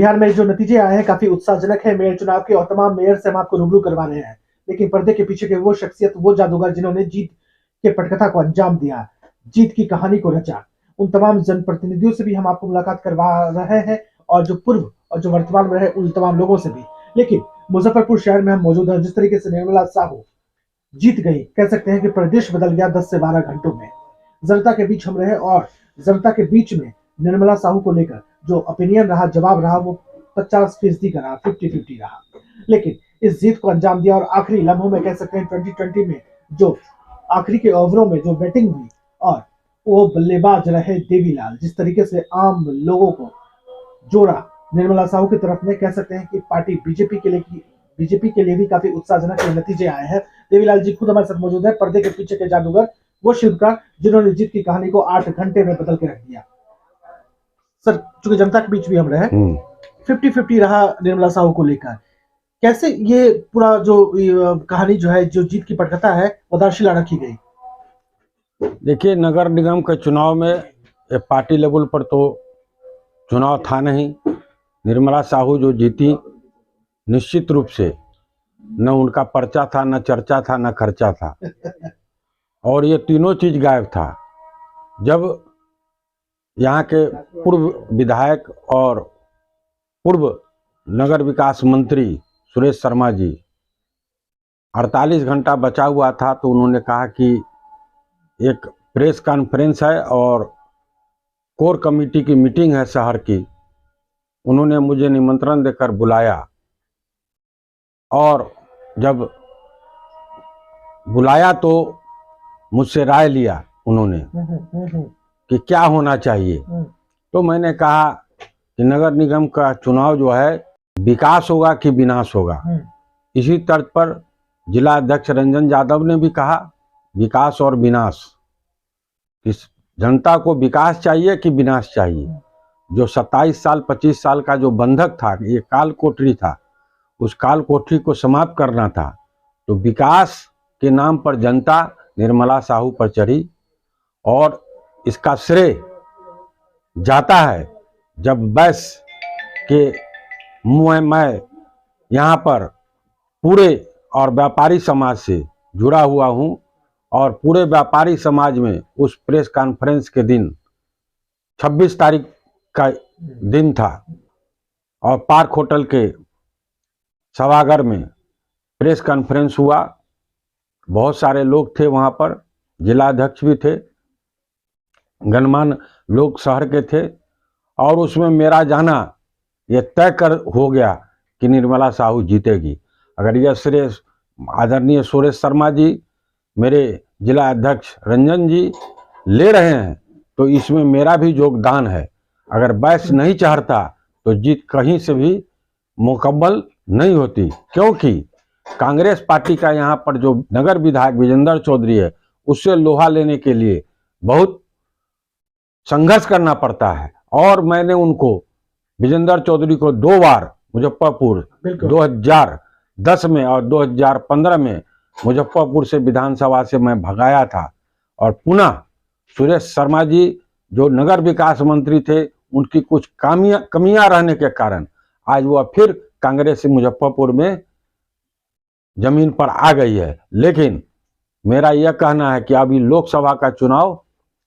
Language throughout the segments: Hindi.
बिहार में जो नतीजे आए हैं काफी उत्साहजनक है मेयर चुनाव के और तमाम मेयर से हम आपको रूबरू करवा रहे हैं। लेकिन पर्दे के पीछे के वो शख्सियत, वो जादूगर जिन्होंने जीत के पटकथा को अंजाम दिया, जीत की कहानी को रचा, उन तमाम जनप्रतिनिधियों से भी हम आपको मुलाकात करवा रहे हैं और जो पूर्व और जो वर्तमान में रहे उन तमाम लोगों से भी। लेकिन मुजफ्फरपुर शहर में हम मौजूद हैं। जिस तरीके से निर्मला साहू जीत गई, कह सकते हैं कि प्रदेश बदल गया 10 से 12 घंटों में। जनता के बीच हम रहे और जनता के बीच में निर्मला साहू को लेकर जो ओपिनियन रहा, जवाब रहा, वो 50% का रहा, 50-50 रहा। लेकिन इस जीत को अंजाम दिया और आखिरी लम्हों में, कह सकते हैं 2020 में जो आखिरी के ओवरों में जो बैटिंग हुई और वो बल्लेबाज रहे देवीलाल, जिस तरीके से आम लोगों को जोड़ा निर्मला साहू की तरफ में, कह सकते हैं कि पार्टी बीजेपी के लिए भी काफी उत्साहजनक नतीजे आए हैं। देवीलाल जी खुद हमारे साथ मौजूद है, पर्दे के पीछे के जादूगर, वो शिल्पकार जिन्होंने जीत की कहानी को 8 घंटे में बदल के रख दिया। सर, चूंकि जनता के बीच भी हम रहे, 50-50 रहा निर्मला साहू को लेकर, कैसे ये पूरा जो कहानी जो है, जो जीत की पटकथा है, वदारशिला रखी गई? देखिए, नगर निगम के चुनाव में पार्टी लेवल पर तो चुनाव था नहीं। निर्मला साहू जो जीती, निश्चित रूप से न उनका पर्चा था, न चर्चा था, न खर्चा था और ये तीनों चीज गायब था। जब यहाँ के पूर्व विधायक और पूर्व नगर विकास मंत्री सुरेश शर्मा जी 48 घंटा बचा हुआ था, तो उन्होंने कहा कि एक प्रेस कॉन्फ्रेंस है और कोर कमेटी की मीटिंग है शहर की। उन्होंने मुझे निमंत्रण देकर बुलाया और जब बुलाया तो मुझसे राय लिया उन्होंने कि क्या होना चाहिए। तो मैंने कहा कि नगर निगम का चुनाव जो है, विकास होगा कि विनाश होगा। इसी तर्ज पर जिला अध्यक्ष रंजन यादव ने भी कहा, विकास और विनाश। इस जनता को विकास चाहिए कि विनाश चाहिए। जो 27 साल 25 साल का जो बंधक था, ये काल कोठरी था, उस काल कोठरी को समाप्त करना था। तो विकास के नाम पर जनता निर्मला साहू पर चढ़ी और इसका श्रेय जाता है जब बैस के मुँह मैं यहाँ पर पूरे और व्यापारी समाज से जुड़ा हुआ हूँ और पूरे व्यापारी समाज में उस प्रेस कॉन्फ्रेंस के दिन 26 तारीख का दिन था और पार्क होटल के सभागार में प्रेस कॉन्फ्रेंस हुआ। बहुत सारे लोग थे वहाँ पर, जिला अध्यक्ष भी थे, गणमान्य लोग शहर के थे और उसमें मेरा जाना ये तय कर हो गया कि निर्मला साहू जीतेगी। अगर यह श्रेय आदरणीय सुरेश शर्मा जी, मेरे जिला अध्यक्ष रंजन जी ले रहे हैं, तो इसमें मेरा भी योगदान है। अगर बैस नहीं चाहता तो जीत कहीं से भी मुकम्मल नहीं होती, क्योंकि कांग्रेस पार्टी का यहाँ पर जो नगर विधायक विजेंद्र चौधरी है, उससे लोहा लेने के लिए बहुत संघर्ष करना पड़ता है। और मैंने उनको, विजेंद्र चौधरी को 2 बार मुजफ्फरपुर 2010 में और 2015 में मुजफ्फरपुर से विधानसभा से मैं भगाया था। और पुनः सुरेश शर्मा जी जो नगर विकास मंत्री थे, उनकी कुछ कमियां रहने के कारण आज वह फिर कांग्रेस मुजफ्फरपुर में जमीन पर आ गई है। लेकिन मेरा यह कहना है कि अभी लोकसभा का चुनाव,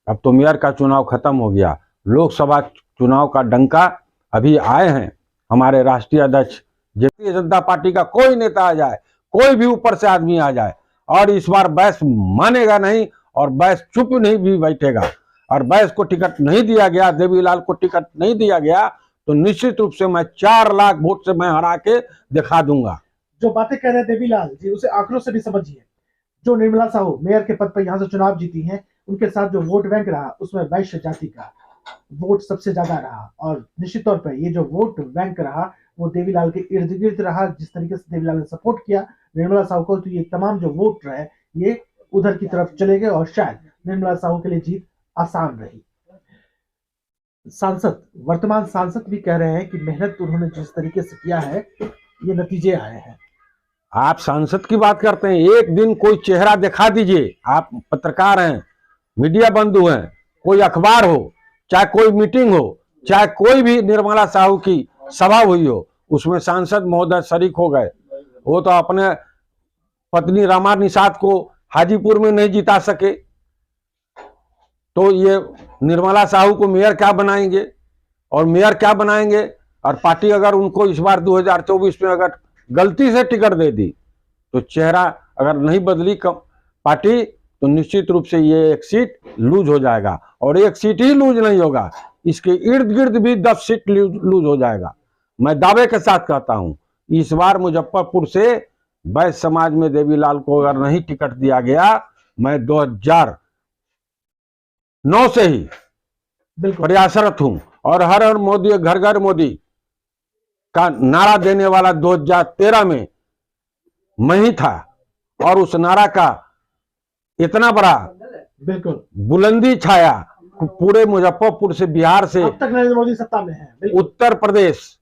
अब तो मेयर का चुनाव खत्म हो गया, लोकसभा चुनाव का डंका अभी आए हैं। हमारे राष्ट्रीय अध्यक्ष भारतीय जनता पार्टी का कोई नेता आ जाए, कोई भी ऊपर से आदमी आ जाए, और इस बार बैस मानेगा नहीं और बैस चुप नहीं भी बैठेगा। और बैस को टिकट नहीं दिया गया, देवीलाल को टिकट नहीं दिया गया, तो निश्चित रूप से मैं 4 लाख वोट से मैं हरा के दिखा दूंगा। जो बातें कह रहे हैं देवीलाल जी, उसे आंकड़ों से भी समझिए। जो निर्मला साहू मेयर के पद पर यहाँ से चुनाव जीती हैं, उनके साथ जो वोट बैंक रहा, उसमें वैश्य जाति का वोट सबसे ज्यादा रहा। और निश्चित तौर पर ये जो वोट बैंक रहा, वो देवीलाल के इर्द गिर्द रहा। जिस तरीके से देवीलाल ने सपोर्ट किया निर्मला साहू को, तो ये तमाम जो वोट रहे, ये उधर की तरफ चले गए और शायद निर्मला साहू के लिए जीत आसान रही। सांसद, वर्तमान सांसद भी कह रहे हैं कि मेहनत उन्होंने जिस तरीके से किया है, ये नतीजे आए हैं। आप सांसद की बात करते हैं, एक दिन कोई चेहरा दिखा दीजिए। आप पत्रकार हैं, मीडिया बंधु हैं, कोई अखबार हो, चाहे कोई मीटिंग हो, चाहे कोई भी निर्मला साहू की सभा हुई हो, उसमें सांसद महोदय शरीक हो गए। वो तो अपने पत्नी रमा निषाद को हाजीपुर में नहीं जिता सके, तो ये निर्मला साहू को मेयर क्या बनाएंगे, और मेयर क्या बनाएंगे। और पार्टी अगर उनको इस बार 2024 में अगर गलती से टिकट दे दी, तो चेहरा अगर नहीं बदली पार्टी, तो निश्चित रूप से ये एक सीट लूज हो जाएगा। और एक सीट ही लूज नहीं होगा, इसके इर्द गिर्द भी 10 सीट लूज हो जाएगा। मैं दावे के साथ कहता हूं, इस बार मुजफ्फरपुर से वैश्य समाज में देवीलाल को अगर नहीं टिकट दिया गया, मैं 2009 से ही प्रयासरत हूं। और हर हर मोदी घर घर मोदी का नारा देने वाला 2013 में मैं ही था, और उस नारा का इतना बड़ा बुलंदी छाया पूरे मुजफ्फरपुर से, बिहार से, अब तक नरेंद्र मोदी सत्ता में है, उत्तर प्रदेश,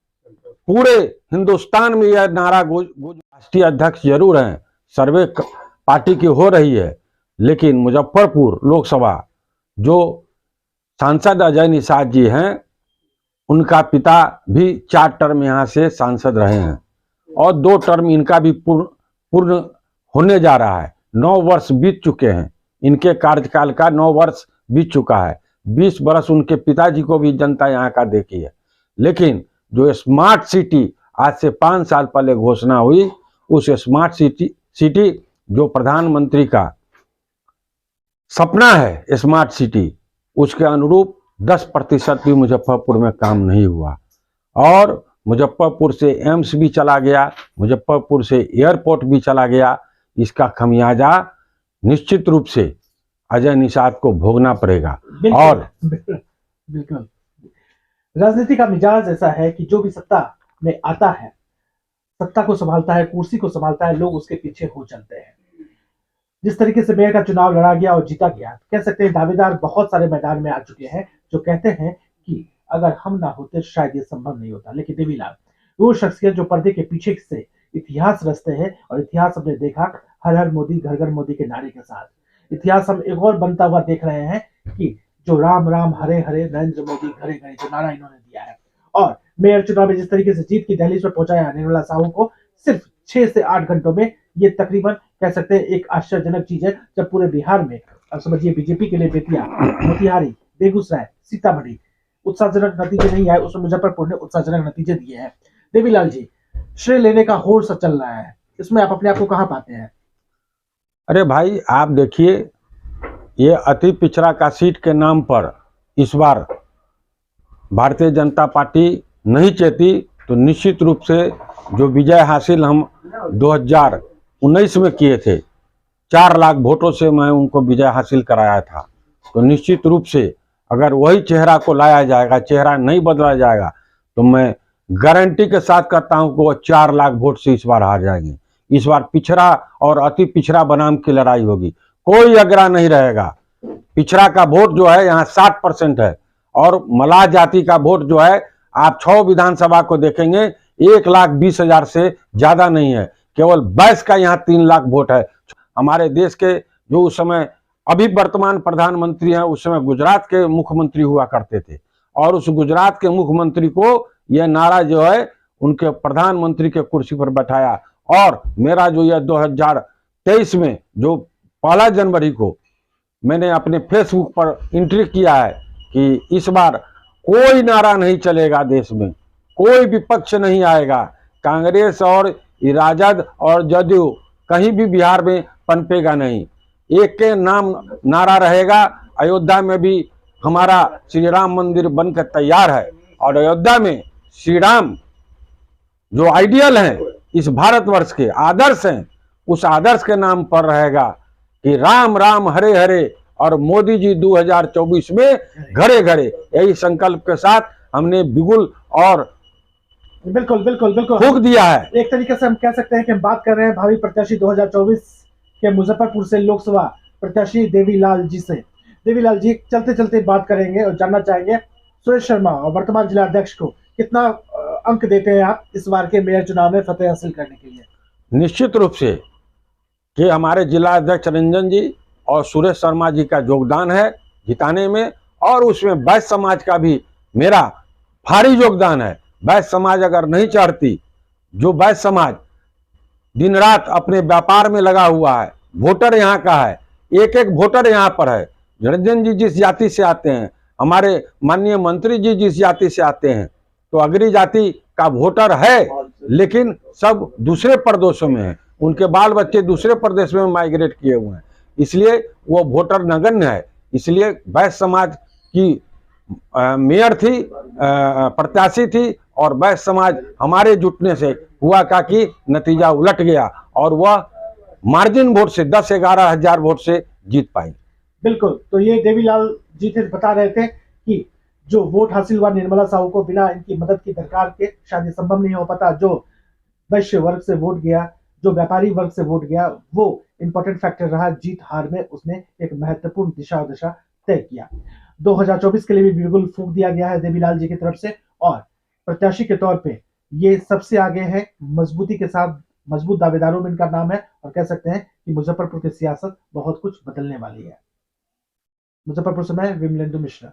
पूरे हिंदुस्तान में यह नारा राष्ट्रीय अध्यक्ष जरूर हैं, सर्वे पार्टी की हो रही है, लेकिन मुजफ्फरपुर लोकसभा जो सांसद अजय निषाद जी हैं, उनका पिता भी 4 टर्म यहां से सांसद रहे हैं, और 2 टर्म इनका भी पूर्ण होने जा रहा है। 9 वर्ष बीत चुके हैं, इनके कार्यकाल का 9 वर्ष बीत चुका है। 20 वर्ष उनके पिताजी को भी जनता यहाँ का देखी है। लेकिन जो स्मार्ट सिटी आज से 5 साल पहले घोषणा हुई, उस स्मार्ट सिटी जो प्रधानमंत्री का सपना है स्मार्ट सिटी, उसके अनुरूप 10% भी मुजफ्फरपुर में काम नहीं हुआ। और मुजफ्फरपुर से एम्स भी चला गया, मुजफ्फरपुर से एयरपोर्ट भी चला गया। इसका खमियाजा निश्चित रूप से अजय निषाद को भोगना पड़ेगा। और बिल्कुल राजनीति का मिजाज ऐसा है कि जो भी सत्ता में आता है, सत्ता को संभालता है, कुर्सी को संभालता है, लोग उसके पीछे हो चलते हैं। जिस तरीके से मेयर का चुनाव लड़ा गया और जीता गया, कह सकते हैं दावेदार बहुत सारे मैदान में आ चुके हैं जो कहते हैं कि अगर हम ना होते शायद ये संभव नहीं होता। लेकिन देवीलाल वो शख्सियत जो पर्दे के पीछे से इतिहास रचते हैं, और इतिहास हमने देखा हर हर मोदी घर घर मोदी के नारे के साथ। इतिहास हम एक और बनता हुआ देख रहे हैं कि जो राम राम हरे हरे नरेंद्र मोदी घरे घरे जो नारा इन्होंने दिया है, और मेयर चुनाव में जिस तरीके से जीत की दहलीज पर पहुंचाया निर्मला साहू को सिर्फ 6 से 8 घंटों में, ये तकरीबन कह सकते हैं एक आश्चर्यजनक चीज है। जब पूरे बिहार में, अब समझिए बीजेपी के लिए बेतिया, मोतिहारी, बेगूसराय, सीतामढ़ी उत्साहजनक नतीजे नहीं आए, उसमें मुजफ्फरपुर ने उत्साहजनक नतीजे दिए हैं। देवीलाल जी, श्रेय लेने का होड़ सा चल रहा है, इसमें आप अपने आप को कहां पाते हैं? अरे भाई आप देखिए, ये अति पिछड़ा का सीट के नाम पर इस बार भारतीय जनता पार्टी नहीं चाहती, तो निश्चित रूप से जो विजय हासिल हम 2019 में किए थे, 4 लाख वोटों से मैं उनको विजय हासिल कराया था, तो निश्चित रूप से अगर वही चेहरा को लाया जाएगा, चेहरा नहीं बदला जाएगा, तो मैं गारंटी के साथ कहता हूं कि वो 4 लाख वोट से इस बार हार जाएंगे। इस बार पिछड़ा और अति पिछड़ा बनाम की लड़ाई होगी, कोई अगरा नहीं रहेगा। पिछड़ा का वोट जो है यहाँ 60% है, और मलाह जाति का वोट जो है आप 6 विधानसभा को देखेंगे 1,20,000 से ज्यादा नहीं है, केवल 22 का यहाँ 3 लाख वोट है। हमारे देश के जो उस समय अभी वर्तमान प्रधानमंत्री हैं, उस समय गुजरात के मुख्यमंत्री हुआ करते थे, और उस गुजरात के मुख्यमंत्री को यह नारा जो है उनके प्रधानमंत्री के कुर्सी पर बैठाया। और मेरा जो यह 2023 में जो 1 जनवरी को मैंने अपने फेसबुक पर एंट्री किया है कि इस बार कोई नारा नहीं चलेगा, देश में कोई विपक्ष नहीं आएगा, कांग्रेस और राजद और जदयू कहीं भी बिहार में पनपेगा नहीं, एक के नाम नारा रहेगा। अयोध्या में भी हमारा श्री राम मंदिर बनकर तैयार है, और अयोध्या में श्री राम जो आइडियल हैं, इस भारतवर्ष के आदर्श हैं, उस आदर्श के नाम पर रहेगा कि राम राम हरे हरे, और मोदी जी 2024 में घरे घरे। यही संकल्प के साथ हमने बिगुल और बिल्कुल बिल्कुल बिल्कुल फूंक दिया है। एक तरीके से हम कह सकते हैं कि हम बात कर रहे हैं भावी प्रत्याशी 2024 के मुजफ्फरपुर से लोकसभा प्रत्याशी देवीलाल जी से। देवीलाल जी, चलते चलते बात करेंगे और जानना चाहेंगे सुरेश शर्मा और वर्तमान जिला अध्यक्ष को कितना अंक देते हैं आप इस बार के मेयर चुनाव में फतेह हासिल करने के लिए? निश्चित रूप से कि हमारे जिला अध्यक्ष रंजन जी और सुरेश शर्मा जी का योगदान है जिताने में, और उसमें वैश्य समाज का भी मेरा भारी योगदान है। वैश्य समाज अगर नहीं चढ़ती, जो वैश्य समाज दिन रात अपने व्यापार में लगा हुआ है, वोटर यहाँ का है, एक एक वोटर यहाँ पर है। रंजन जी जिस जाति से आते हैं, हमारे माननीय मंत्री जी जिस जाति से आते हैं, तो अग्री जाति का वोटर है, लेकिन सब दूसरे प्रदेशों में है, उनके बाल बच्चे दूसरे प्रदेश में माइग्रेट किए हुए हैं, इसलिए वो वोटर नगण्य है। इसलिए वैश्य समाज की मेयर थी, प्रत्याशी थी, और वैश्य समाज हमारे जुटने से हुआ का कि नतीजा उलट गया और वह मार्जिन वोट से 10-11 हजार वोट से जीत पाई। बिल्कुल, तो ये देवीलाल जी थे बता रहे थे कि जो वोट हासिल हुआ निर्मला साहू को, बिना इनकी मदद की दरकार के शायद ये संभव नहीं हो पाता। जो वैश्य वर्ग से वोट गया, जो व्यापारी वर्ग से वोट गया, वो इंपॉर्टेंट फैक्टर रहा जीत हार में। उसने एक महत्वपूर्ण दिशा और दशा तय किया। 2024 के लिए भी बिल्कुल फूंक दिया गया है देवीलाल जी की तरफ से, और प्रत्याशी के तौर पे ये सबसे आगे है, मजबूती के साथ मजबूत दावेदारों में इनका नाम है, और कह सकते हैं कि मुजफ्फरपुर की सियासत बहुत कुछ बदलने वाली है। मुजफ्फरपुर से मैं विमलेंदु मिश्रा।